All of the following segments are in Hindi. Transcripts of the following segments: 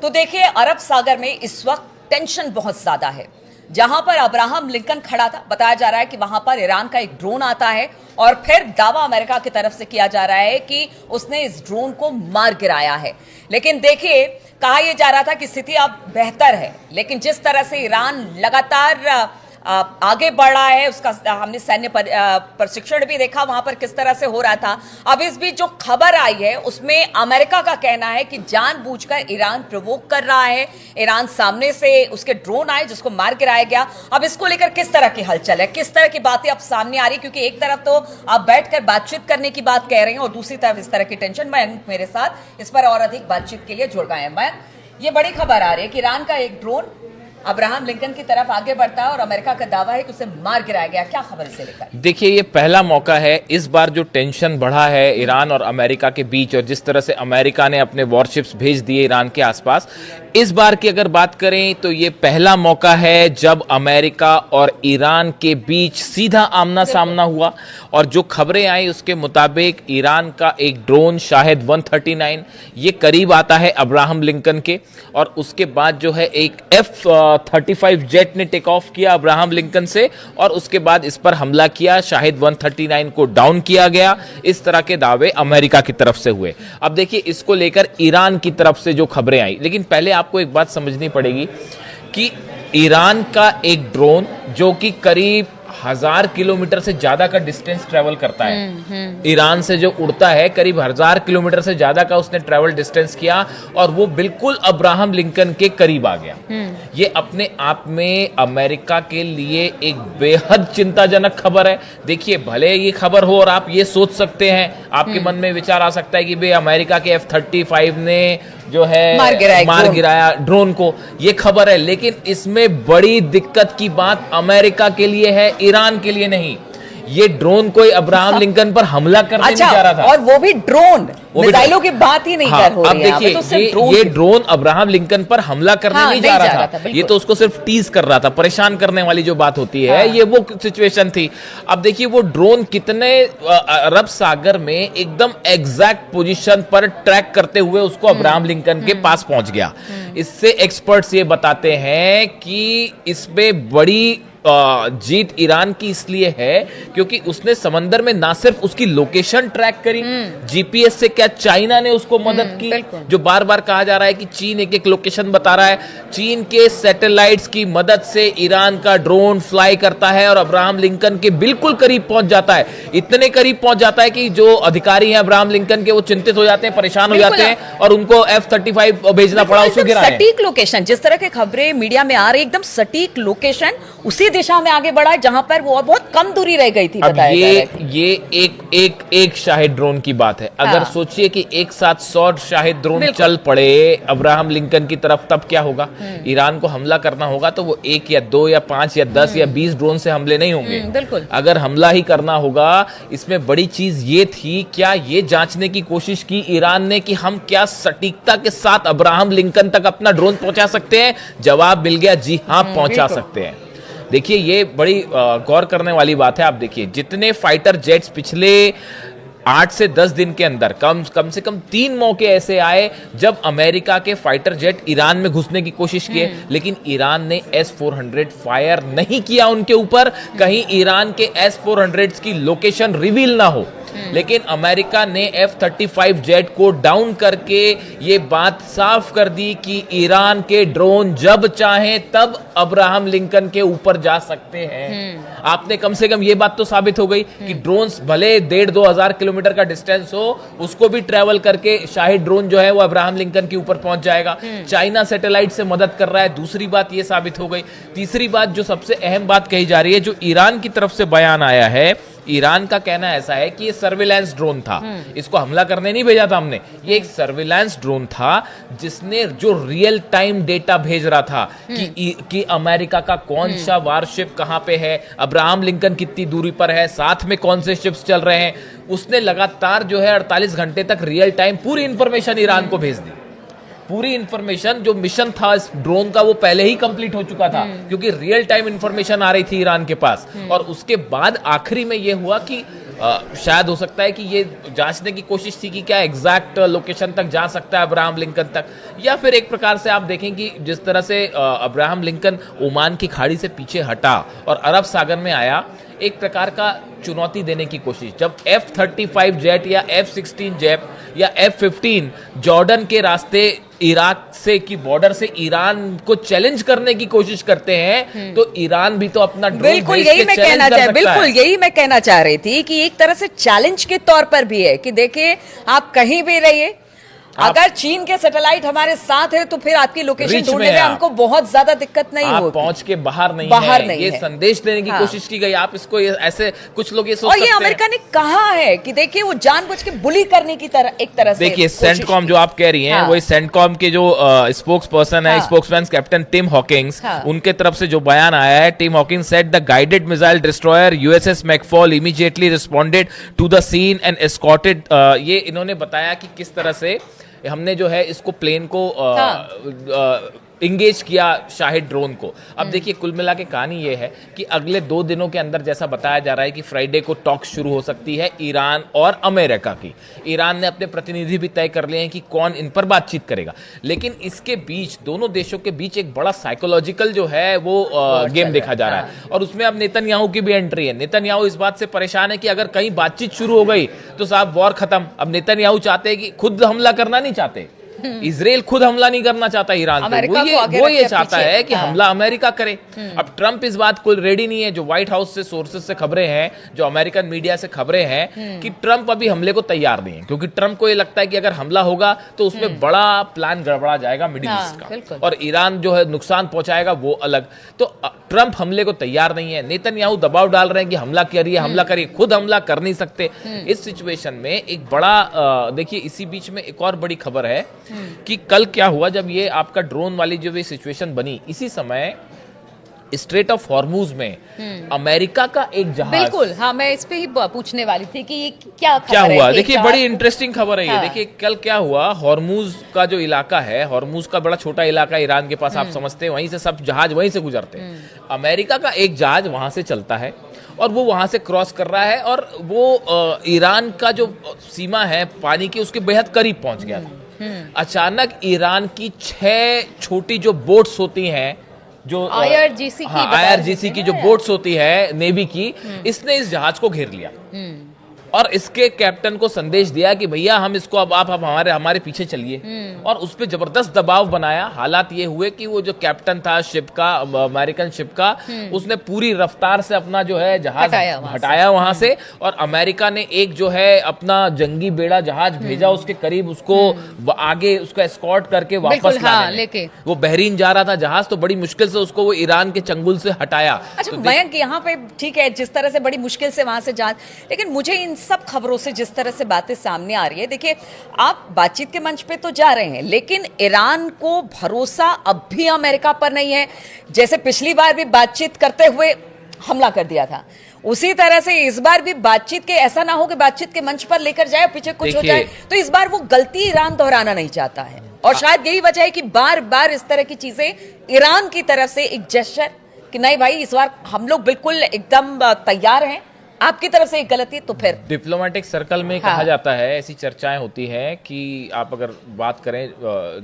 तो देखिए, अरब सागर में इस वक्त टेंशन बहुत ज्यादा है। जहां पर अब्राहम लिंकन खड़ा था, बताया जा रहा है कि वहां पर ईरान का एक ड्रोन आता है और फिर दावा अमेरिका की तरफ से किया जा रहा है कि उसने इस ड्रोन को मार गिराया है। लेकिन देखिए, कहा यह जा रहा था कि स्थिति अब बेहतर है, लेकिन जिस तरह से ईरान लगातार आगे बढ़ रहा है, उसका हमने सैन्य प्रशिक्षण भी देखा वहां पर किस तरह से हो रहा था। अब इस बीच जो खबर आई है उसमें अमेरिका का कहना है कि जानबूझकर ईरान प्रोवोक कर रहा है, ईरान सामने से उसके ड्रोन आए जिसको मार गिराया गया। अब इसको लेकर किस तरह की हलचल है, किस तरह की बातें अब सामने आ रही, क्योंकि एक तरफ तो आप बैठकर बातचीत करने की बात कह रहे हैं और दूसरी तरफ इस तरह की टेंशन। मयंक मेरे साथ इस पर और अधिक बातचीत के लिए जुड़ गए हैं। मयंक, ये बड़ी खबर आ रही है कि ईरान का एक ड्रोन अब्राहम लिंकन की तरफ आगे बढ़ता है और अमेरिका का दावा है कि उसे मार गिराया गया। क्या खबर इसे लेकर? देखिए, ये पहला मौका है। इस बार जो टेंशन बढ़ा है ईरान और अमेरिका के बीच, और जिस तरह से अमेरिका ने अपने वॉरशिप्स भेज दिए ईरान के आसपास, इस बार की अगर बात करें तो ये पहला मौका है जब अमेरिका और ईरान के बीच सीधा आमना सामना हुआ। और जो खबरें आई उसके मुताबिक ईरान का एक ड्रोन शाहिद 139 ये करीब आता है अब्राहम लिंकन के, और उसके बाद जो है एक F-35 जेट ने टेक ऑफ किया अब्राहम लिंकन से, और उसके बाद इस पर हमला किया। शाहिद 139 को डाउन किया गया। इस तरह के दावे अमेरिका की तरफ से हुए। अब देखिए, इसको लेकर ईरान की तरफ से जो खबरें आई, लेकिन पहले आपको एक बात समझनी पड़ेगी कि ईरान का एक ड्रोन जो कि करीब 1000 किलोमीटर से ज्यादा का डिस्टेंस ट्रेवल करता है, ईरान से जो उड़ता है करीब 1000 किलोमीटर से ज्यादा का उसने ट्रेवल डिस्टेंस किया, और वो बिल्कुल अब्राहम लिंकन के करीब आ गया। ये अपने आप में अमेरिका के लिए एक बेहद चिंताजनक खबर है। देखिए, भले ये खबर हो और आप ये सोच सकते हैं, आपके मन में विचार आ सकता है कि भाई अमेरिका के F-35 ने जो है मार गिराया ड्रोन को, ये खबर है। लेकिन इसमें बड़ी दिक्कत की बात अमेरिका के लिए है, ईरान के लिए नहीं। ये ड्रोन कोई अब्राहम लिंकन पर हमला करने नहीं जा रहा था, और वो भी ड्रोन, मिसाइलों की बात ही नहीं कर हो रही है। अब देखिए, ये ड्रोन अब्राहम लिंकन पर हमला करने नहीं जा रहा था, ये तो उसको सिर्फ टीज कर रहा था, परेशान करने वाली जो बात होती है, ये वो सिचुएशन थी। अब देखिए, वो ड्रोन कितने अरब सागर में एकदम एग्जैक्ट पोजीशन पर ट्रैक करते हुए उसको अब्राहम लिंकन के पास पहुंच गया। इससे एक्सपर्ट्स ये बताते हैं कि इसमें बड़ी जीत ईरान की इसलिए है क्योंकि उसने समंदर में ना सिर्फ उसकी लोकेशन ट्रैक करी, जीपीएस से क्या चाइना ने उसको मदद की, जो बार बार कहा जा रहा है कि चीन एक एक लोकेशन बता रहा है, चीन के सैटेलाइट्स की मदद से ईरान का ड्रोन फ्लाई करता है और अब्राहम लिंकन के बिल्कुल करीब पहुंच जाता है। इतने करीब पहुंच जाता है कि जो अधिकारी हैं अब्राहम लिंकन के, वो चिंतित हो जाते हैं, परेशान हो जाते हैं, और उनको F-35 भेजना पड़ा उसको गिराने। सटीक लोकेशन, जिस तरह की खबरें मीडिया में आ रही, एकदम सटीक लोकेशन, उसी दिशा में आगे बढ़ा जहां पर वो बहुत कम दूरी रह गई थी। अब ये एक शाहिद ड्रोन की बात है। अगर सोचिए कि एक साथ 100 शाहिद ड्रोन चल पड़े अब्राहम लिंकन की तरफ, तब क्या होगा? ईरान को हमला करना होगा तो वो 1 या 2 या 5 या 10 या 20 ड्रोन से हमले नहीं होंगे। बिल्कुल, अगर हमला ही करना होगा, इसमें बड़ी चीज ये थी, क्या ये जांचने की कोशिश की ईरान ने कि हम क्या सटीकता के साथ अब्राहम लिंकन तक अपना ड्रोन पहुंचा सकते हैं? जवाब मिल गया, जी हाँ, पहुंचा सकते हैं। देखिए, ये बड़ी गौर करने वाली बात है। आप देखिए, जितने फाइटर जेट्स पिछले 8 से 10 दिन के अंदर कम से कम 3 मौके ऐसे आए जब अमेरिका के फाइटर जेट ईरान में घुसने की कोशिश किए, लेकिन ईरान ने S-400 फायर नहीं किया उनके ऊपर, कहीं ईरान के S-400 की लोकेशन रिवील ना हो। लेकिन अमेरिका ने F-35 जेट को डाउन करके ये बात साफ कर दी कि ईरान के ड्रोन जब चाहें तब अब्राहम लिंकन के ऊपर जा सकते हैं। आपने कम से कम ये बात तो साबित हो गई कि ड्रोन्स भले 1,500-2 हजार किलोमीटर का डिस्टेंस हो, उसको भी ट्रेवल करके शाहिद ड्रोन जो है वो अब्राहम लिंकन के ऊपर पहुंच जाएगा। चाइना सैटेलाइट से मदद कर रहा है, दूसरी बात ये साबित हो गई। तीसरी बात, जो सबसे अहम बात कही जा रही है, जो ईरान की तरफ से बयान आया है, ईरान का कहना ऐसा है कि ये सर्विलांस ड्रोन था, इसको हमला करने नहीं भेजा था हमने, ये एक सर्विलांस ड्रोन था जिसने जो रियल टाइम डेटा भेज रहा था कि अमेरिका का कौन सा वारशिप कहां पे है, अब्राहम लिंकन कितनी दूरी पर है, साथ में कौन से शिप्स चल रहे हैं। उसने लगातार जो है 48 घंटे तक रियल टाइम पूरी इंफॉर्मेशन ईरान को भेज दी। पूरी इंफॉर्मेशन, जो मिशन था इस ड्रोन का, वो पहले ही कंप्लीट हो चुका था, क्योंकि रियल टाइम इंफॉर्मेशन आ रही थी ईरान के पास। और उसके बाद आखिरी में यह हुआ कि शायद हो सकता है कि ये जांचने की कोशिश थी कि क्या एग्जैक्ट लोकेशन तक जा सकता है अब्राहम लिंकन तक, या फिर एक प्रकार से आप देखें कि जिस तरह से अब्राहम लिंकन ओमान की खाड़ी से पीछे हटा और अरब सागर में आया, एक प्रकार का चुनौती देने की कोशिश। जब F-35 जेट या F-16 जेट या F-15 जॉर्डन के रास्ते इराक से की बॉर्डर से ईरान को चैलेंज करने की कोशिश करते हैं, तो ईरान भी तो अपना बिल्कुल यही मैं कहना चाह बिल्कुल यही मैं कहना चाह रही थी कि एक तरह से चैलेंज के तौर पर भी है कि देखिए आप कहीं भी रहिए, अगर चीन के सैटेलाइट हमारे साथ है तो फिर आपकी लोकेशन ढूंढने में हमको बहुत ज्यादा दिक्कत नहीं होगी। पहुंच के बाहर नहीं है। ये संदेश देने की कोशिश की गई। आप इसको ऐसे कुछ लोग ये सोच सकते हैं। और ये अमेरिका ने कहा है कि देखिए वो जानबूझ के बुली करने की तरह एक तरह से देखिए सेंटकॉम जो आप कह रही हैं, वही सेंटकॉम के जो स्पोक्स पर्सन है, स्पोक्समैन कैप्टन टिम हॉकिंस, उनके तरफ से जो बयान आया है, Tim Hawkins said the guided missile destroyer USS McFaul immediately responded to the scene and escorted. ये इन्होंने बताया कि किस तरह से हमने जो है इसको प्लेन को इंगेज किया शाहिद ड्रोन को। अब देखिए कुल मिला के कहानी ये है कि अगले 2 दिनों के अंदर जैसा बताया जा रहा है कि फ्राइडे को टॉक शुरू हो सकती है ईरान और अमेरिका की। ईरान ने अपने प्रतिनिधि भी तय कर लिए हैं कि कौन इन पर बातचीत करेगा, लेकिन इसके बीच दोनों देशों के बीच एक बड़ा साइकोलॉजिकल जो है वो गेम देखा जा रहा है। और उसमें अब नेतन्याहू की भी एंट्री है। नेतन्याहू इस बात से परेशान है कि अगर कहीं बातचीत शुरू हो गई तो साहब वॉर खत्म। अब नेतन्याहू चाहते हैं कि खुद हमला करना नहीं चाहते, इजराइल खुद हमला नहीं करना चाहता ईरान पे, वो ये चाहता है कि हमला अमेरिका करे। अब ट्रंप इस बात को रेडी नहीं है। जो व्हाइट हाउस से सोर्सेज से खबरें हैं, जो अमेरिकन मीडिया से खबरें हैं कि ट्रंप अभी हमले को तैयार नहीं है, क्योंकि ट्रंप को ये लगता है कि अगर हमला होगा तो उसमें बड़ा प्लान गड़बड़ा जाएगा मिडिल ईस्ट का, और ईरान जो है नुकसान पहुंचाएगा वो अलग। तो ट्रंप हमले को तैयार नहीं है। नेतन्याहू दबाव डाल रहे हैं कि हमला करिए, हमला करिए, खुद हमला कर नहीं सकते। इस सिचुएशन में एक बड़ा देखिए इसी बीच में एक और बड़ी खबर है कि कल क्या हुआ जब ये आपका ड्रोन वाली जो भी सिचुएशन बनी, इसी समय स्ट्रेट ऑफ हॉर्मूज में अमेरिका का एक जहाज, बिल्कुल हाँ मैं इस पे ही पूछने वाली थी कि ये क्या हुआ। देखिए बड़ी इंटरेस्टिंग खबर है ये। देखिए कल क्या हुआ, हॉर्मूज का जो इलाका है, हॉर्मूज का बड़ा छोटा इलाका ईरान के पास, आप समझते हैं, वहीं से सब जहाज वहीं से गुजरते हैं। अमेरिका का एक जहाज वहां से चलता है और वो वहां से क्रॉस कर रहा है, और वो ईरान का जो सीमा है पानी की उसके बेहद करीब पहुंच गया था। अचानक ईरान की 6 छोटी जो बोट्स होती हैं, जो IRGC की जो बोट्स होती है नेवी की, इसने इस जहाज को घेर लिया और इसके कैप्टन को संदेश दिया कि भैया हम इसको अब आप हमारे पीछे चलिए, और उस पर जबरदस्त दबाव बनाया। हालात ये हुए कि वो जो कैप्टन था शिप का, अमेरिकन शिप का, उसने पूरी रफ्तार से अपना जो है जहाज हटाया वहां से, और अमेरिका ने एक जो है अपना जंगी बेड़ा जहाज भेजा उसके करीब, उसको आगे उसको एस्कॉर्ट करके वापस लेके वो बहरीन जा रहा था जहाज, तो बड़ी मुश्किल से उसको वो ईरान के चंगुल से हटाया। अच्छा मयंक, यहाँ पे ठीक है जिस तरह से बड़ी मुश्किल से वहां से जहाज, लेकिन मुझे इन सब खबरों से जिस तरह से बातें सामने आ रही है, देखिए आप बातचीत के मंच पे तो जा रहे हैं, लेकिन ईरान को भरोसा अब भी अमेरिका पर नहीं है। जैसे पिछली बार भी बातचीत करते हुए हमला कर दिया था, उसी तरह से इस बार भी बातचीत के ऐसा ना हो कि बातचीत के मंच पर लेकर जाए, पीछे कुछ हो जाए। तो इस बार वो गलती ईरान दोहराना नहीं चाहता है, और शायद यही वजह है कि बार बार इस तरह की चीजें ईरान की तरफ से एक जेस्चर कि नहीं भाई इस बार हम लोग बिल्कुल एकदम तैयार हैं, आपकी तरफ से एक गलती तो फिर डिप्लोमेटिक सर्कल में कहा जाता है, ऐसी चर्चाएं होती हैं कि आप अगर बात करें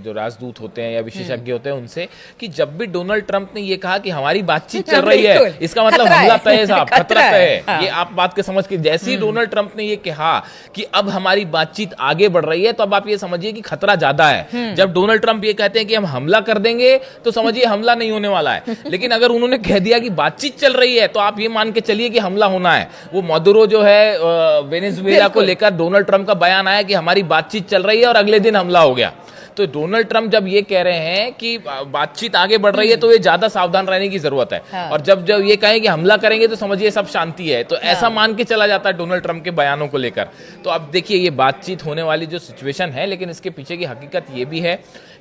जो राजदूत होते हैं या विशेषज्ञ होते हैं उनसे, कि जब भी डोनाल्ड ट्रंप ने ये कहा कि हमारी बातचीत चल रही है, इसका मतलब हमला तय है साहब, खतरा तय है। ये आप बात के समझ के, जैसे ही डोनाल्ड ट्रंप ने ये कहा कि अब हमारी बातचीत आगे बढ़ रही है, तो अब आप ये समझिए कि खतरा ज्यादा है। जब डोनाल्ड ट्रंप ये कहते हैं कि हम हमला कर देंगे, तो समझिए हमला नहीं होने वाला है। लेकिन अगर उन्होंने कह दिया कि बातचीत चल रही है, तो आप ये मान के चलिए कि हमला होना है। वो मदुरो जो है वेनेजुएला को लेकर डोनाल्ड ट्रंप का बयान आया कि हमारी बातचीत चल रही है, और अगले दिन हमला हो गया। तो डोनाल्ड ट्रंप जब ये कह रहे हैं कि बातचीत आगे बढ़ रही है, तो ये ज्यादा सावधान रहने की जरूरत है। और जब ये कहें कि हमला करेंगे, तो समझिए सब शांति है। तो ऐसा मान के चला जाता है डोनाल्ड ट्रंप के बयानों को लेकर। तो अब देखिए ये बातचीत होने वाली जो सिचुएशन है, लेकिन इसके पीछे की हकीकत ये भी है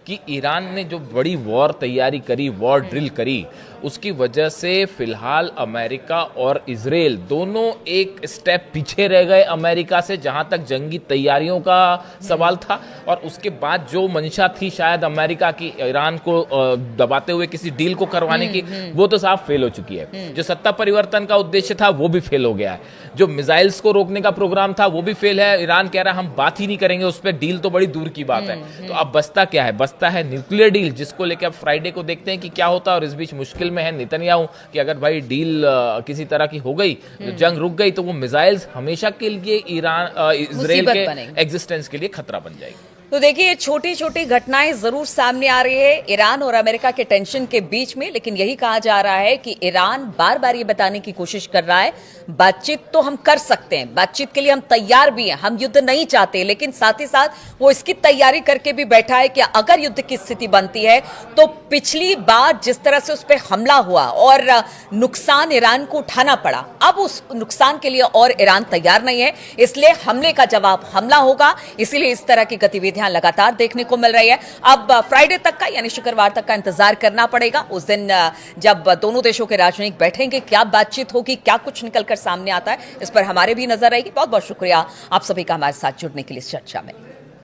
कि ईरान ने जो बड़ी वॉर तैयारी करी, वॉर ड्रिल करी, उसकी वजह से फिलहाल अमेरिका और इजराइल दोनों एक स्टेप पीछे रह गए अमेरिका से, जहां तक जंगी तैयारियों का सवाल था। और उसके बाद जो मंशा थी शायद अमेरिका की ईरान को दबाते हुए किसी डील को करवाने की, वो तो साफ फेल हो चुकी है। जो सत्ता परिवर्तन का उद्देश्य था वो भी फेल हो गया है। जो मिसाइल्स को रोकने का प्रोग्राम था वो भी फेल है। ईरान कह रहा है हम बात ही नहीं करेंगे उस पर, डील तो बड़ी दूर की बात है। तो अब बचता क्या है? बचता है न्यूक्लियर डील, जिसको लेकर अब फ्राइडे को देखते हैं कि क्या होता है। और इस बीच मुश्किल में है नेतन्याहू कि अगर भाई डील किसी तरह की हो गई, जंग रुक गई, तो वो मिसाइल्स हमेशा के लिए ईरान इजराइल के एग्जिस्टेंस के लिए खतरा बन जाएगी। तो देखिए, ये छोटी छोटी घटनाएं जरूर सामने आ रही है ईरान और अमेरिका के टेंशन के बीच में, लेकिन यही कहा जा रहा है कि ईरान बार बार ये बताने की कोशिश कर रहा है बातचीत तो हम कर सकते हैं, बातचीत के लिए हम तैयार भी हैं, हम युद्ध नहीं चाहते, लेकिन साथ ही साथ वो इसकी तैयारी करके भी बैठा है कि अगर युद्ध की स्थिति बनती है तो पिछली बार जिस तरह से उस पर हमला हुआ और नुकसान ईरान को उठाना पड़ा, अब उस नुकसान के लिए और ईरान तैयार नहीं है, इसलिए हमले का जवाब हमला होगा। इसीलिए इस तरह की गतिविधियां लगातार देखने को मिल रही है। अब फ्राइडे तक का यानी शुक्रवार तक का इंतजार करना पड़ेगा। उस दिन जब दोनों देशों के राजनयिक बैठेंगे, क्या बातचीत होगी, क्या कुछ निकलकर सामने आता है, इस पर हमारे भी नजर रहेगी। बहुत बहुत शुक्रिया आप सभी का हमारे साथ जुड़ने के लिए इस चर्चा में।